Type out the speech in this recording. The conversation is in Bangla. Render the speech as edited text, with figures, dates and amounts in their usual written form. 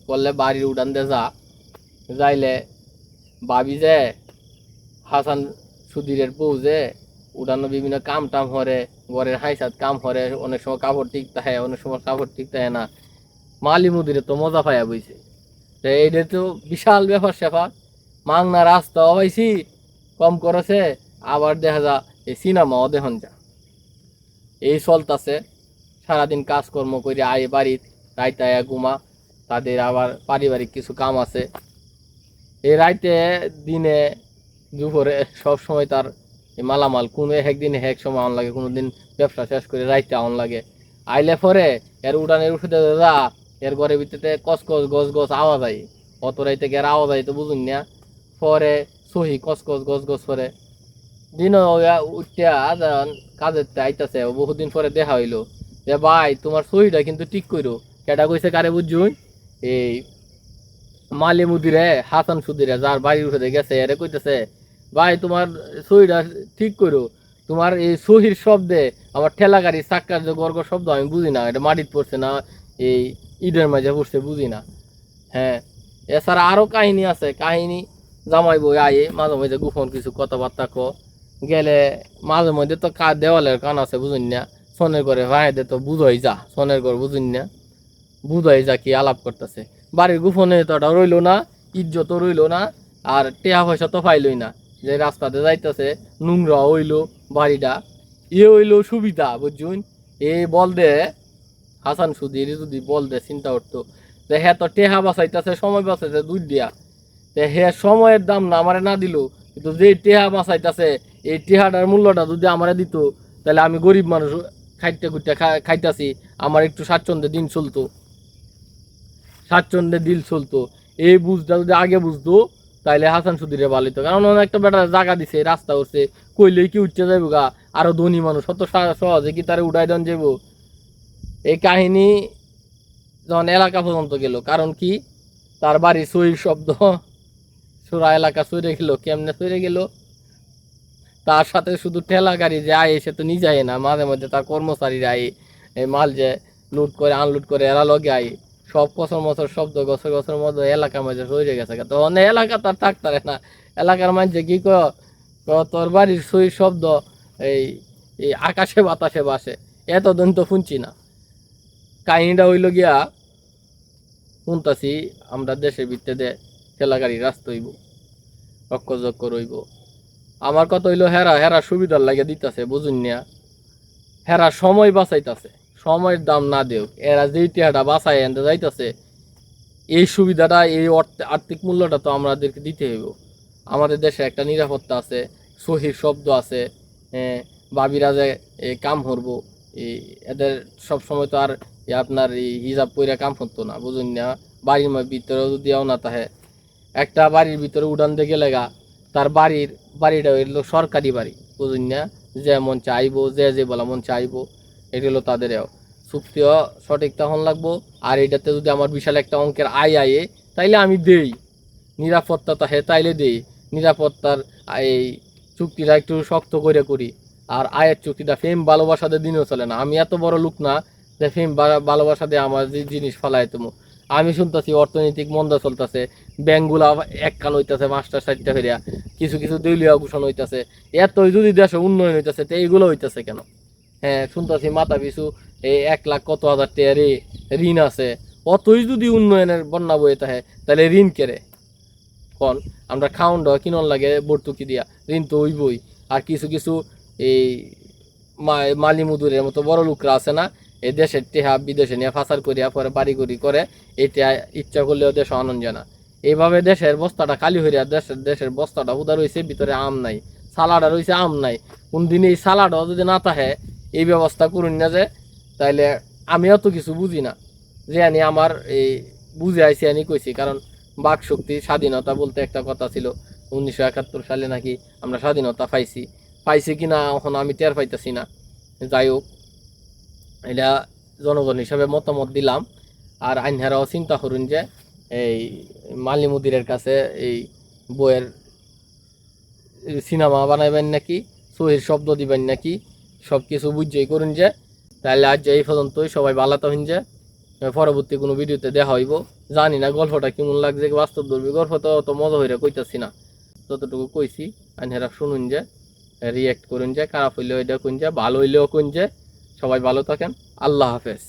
করলে বাড়ির উঠান দিয়ে যাইলে ভাবি যে হাসান সুধীরের বউ যে উঠানো বিভিন্ন কাম টাম হরে, ঘরের হাইসাত কাম হরে, অনেক সময় কাপড় ঠিক থাকে, অনেক সময় কাপড় ঠিক থাকে না। মালি মুদিরে তো মজা পাইয়া বইছে। তো এইটা তো বিশাল ব্যাপার স্যাপার। মাংনা রাস্তা হয়েছি কম করেছে, আবার দেখা যা এই সিনেমাও দেখুন যা এই চলতেছে। সারাদিন কাজকর্ম করে আয় বাড়ির, রাইতে আয়া ঘুমা, তাদের আবার পারিবারিক কিছু কাম আছে। এই রাইতে দিনে দুপুরে সব সময় তার মালামাল কোনো একদিন এক সময় আন লাগে, কোনো দিন ব্যবসা শেষ করে রাইতে আন লাগে। আইলে পরে এর উড়ানের উঠে যা এর ঘরের ভিতরে কসকস গছ গছ আওয়াজ আই, অত রাইতে গের আওয়াজ আই তো বুঝুন না। পরে সহি কসকস গছ গছ পরে দিন উঠিয়া কাজের আইতাছে, বহুদিন পরে দেখা হইলো যে ভাই তোমার সহিটা কিন্তু ঠিক করো। কেটা কইছে কারে বুঝুন? এই মালি মুদিরে হাসান সুদিরে যার বাড়ির উঠে গেছে এরে কইতেছে ভাই তোমার সহিটা ঠিক করো, তোমার এই সহির শব্দে আমার ঠেলা গাড়ি চাক্কার যে গর্গ শব্দ আমি বুঝি না, এটা মাটির পড়ছে না এই ইটের মাঝে পড়ছে বুঝি না। হ্যাঁ, এছাড়া আরো কাহিনী আছে। কাহিনী জামাই বই আয়ে মাঝে মাঝে গোপন কিছু কথাবার্তা গেলে মাঝে মধ্যে তো দেওয়ালের কান আছে বুঝুন না, সনের করে ভাইদের তো বুঝাই যা, সনের ঘর বুঝুন না, বুঝাই যা কি আলাপ করতেছে। বাড়ির গোপনে তো ওটা রইলো না, ইজ্জতও রইলো না, আর টেহা পয়সা তো পাইলই না। যে রাস্তাতে যাইতেছে নোংরা হইলো বাড়িটা, হইলো সুবিধা বুঝুন। বল দে হাসান সুদির যদি বল দে চিন্তা করতো যে হ্যাঁ তো টেহা বাঁচাইতেছে, সময় বাঁচাইতে দুধ দিয়া, হে সময়ের দাম না আমারে না দিল, কিন্তু যে টেহা বাঁচাইতেছে এই টেহাটার মূল্যটা যদি আমারে দিত, তাহলে আমি গরিব মানুষ খাইতে খুঁটতে খাইতাছি, আমার একটু স্বাচ্ছন্দ্যে দিন চলতো, স্বাচ্ছন্দ্যে দিল চলতো। এই বুঝটা যদি আগে বুঝতো তাইলে হাসান সুদিরে ভালো হতো। কারণ একটা বেটার জায়গা দিছে, রাস্তা করছে, কইলেই কি উঠতে যাইব গা, আরো ধনী মানুষ অত সহজে কি তারে উঠাই দেন যাইব। এই কাহিনী যখন এলাকা পর্যন্ত গেল, কারণ কি তার বাড়ি সই শব্দ সুরা এলাকা সরে গেল। কেমনে সরে গেল? তার সাথে শুধু ঠেলা গাড়ি যে আয় সে তো নিজে আয় না, মাঝে মধ্যে তার কর্মচারীরা আয়, এই মাল যে লুট করে আনলুট করে এরা লগে আয়, সব কসর মসর শব্দ গছর গছর মধ্যে এলাকার মধ্যে সরে গেছে। তখন এলাকা তার থাকতারে না, এলাকার মাঝে কি তোর বাড়ির সই শব্দ এই এই আকাশে বাতাসে বাসে, এতদিন তো শুনছি না। কাহিনীটা হইল গিয়া শুনতাছি আমরা দেশের ভিত্তিতে ঠেলা গাড়ি রাস্তা হইব, অক্ষযজ্ঞ রইব। আমার কথা হইলো হেরা হেরা সুবিধার লাগে দিতেছে বুঝুন না, হেরা সময় বাঁচাইতেছে, সময়ের দাম না দেও, এরা যেই টিহাটা বাঁচাই আনতে যাইতেছে, এই সুবিধাটা এই আর্থিক মূল্যটা তো আমাদেরকে দিতে হইব। আমাদের দেশে একটা নিরাপত্তা আছে, সহির শব্দ আছে, বাবিরা যে কাম করবো, এদের সব সময় তো আর আপনার এই হিজাব পইরা কাম করতো না বুঝুন না। বাড়ির ভিতরে যদিও না তাহে একটা বাড়ির ভিতরে উড়ান দিয়ে গেলে গা, তার বাড়িটা হইলো সরকারি বাড়ি বুঝুন না, যে মন চাইবো যে বলা মন চাইবো, এটা হলো তাদের চুক্তিও সঠিক তখন লাগবো। আর এটাতে যদি আমার বিশাল একটা অঙ্কের আয়ে তাইলে আমি দেই, নিরাপত্তা তাহে তাইলে দেই, নিরাপত্তার এই চুক্তিটা একটু শক্ত করে করি। আর আয়ের চুক্তিটা ফেম ভালোবাসাদের দিনেও চলে না। আমি এত বড় লোক না যে ফেম ভালোবাসা দিয়ে আমার যে জিনিস ফেলাই তুমি। আমি শুনতেছি অর্থনৈতিক মন্দা চলতেছে, ব্যাংকগুলা এক কান হইতেছে মাস্টার সাইডটা ফেরিয়া, কিছু কিছু দলীয় ঘোষণা হইতেছে, এতই যদি দেশে উন্নয়ন হইতেছে তো এইগুলো হইতেছে কেন? হ্যাঁ, শুনতেছি মাথা পিছু এই 1 লাখ কত হাজার টাকা ঋণ আছে। অতই যদি উন্নয়নের বন্যা বয়ে থাকে তাহলে ঋণ কেড়ে কন? আমরা খাওন দেওয়া কিনন লাগে ভর্তুকি দিয়া, ঋণ তো হইবই। আর কিছু কিছু এই মালি মুদুরের মতো বড় লোকরা আছে না, এই দেশের টেহা বিদেশে নিয়ে ফাঁসার করিয়া পরে বাড়ি করি করে, এটা ইচ্ছা করলেও দেশ আনন্দ জানা। এইভাবে দেশের বস্তাটা খালি হইয়া দেশের বস্তাটা উদা রয়েছে, ভিতরে আম নাই, সালাডা রয়েছে আম নাই। কোন দিন এই সালাডও যদি না থাকে এই ব্যবস্থা করুন না যে, তাইলে আমি অত কিছু বুঝি না, যে আনি আমার এই বুঝে আইসি আনি কইছি। কারণ বাক শক্তি স্বাধীনতা বলতে একটা কথা ছিল, 1971 সালে নাকি আমরা স্বাধীনতা পাইছি কিনা এখন আমি টের পাইতেছি না। যাই হোক, এটা জনগণ হিসাবে মতামত দিলাম। আর আইনহারাও চিন্তা করুন যে এই মালি মুদিরের কাছে এই বইয়ের সিনেমা বানাইবেন নাকি, সহির শব্দ দিবেন নাকি, সব কিছু বুঝেই করুন যে। তাহলে আজ এই পর্যন্তই, সবাই ভালো থাকুন যে। পরবর্তী কোনো ভিডিওতে দেখা হইব। জানি না গল্পটা কেমন লাগছে, বাস্তবধর্মী গল্প তো অত মজা হইরা কইতাছি না, যতটুকু কইছি আইনেরা শুনুন যে, রিয়েক্ট করুন যে, খারাপ হইলেও এটা কোন যে, ভালো হইলেও কোন যে। সবাই ভালো থাকেন, আল্লাহ হাফেজ।